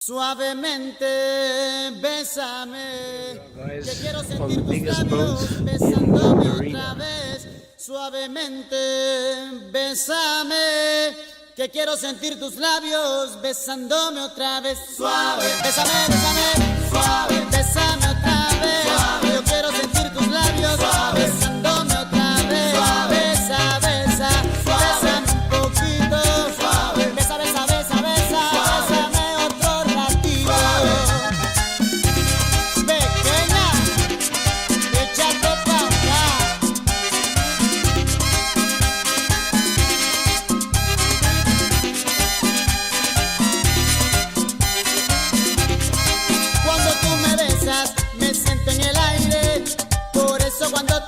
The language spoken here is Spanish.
Suavemente, bésame, Guys, que quiero on the sentir tus biggest boat labios in besándome otra Marina. vez. Suavemente, bésame, que quiero sentir tus labios besándome otra vez. Suave, bésame, bésame, suave, bésame otra vez. Suave, yo quiero sentir tus labios besándome otra vez. Suave, besa, besa, bésame un poquito. Suave, besa, besa, besa, besa, bésame otro ratito. Pequeña, échate pa' acá. Cuando tú me besas, me siento en el aire. Por eso cuando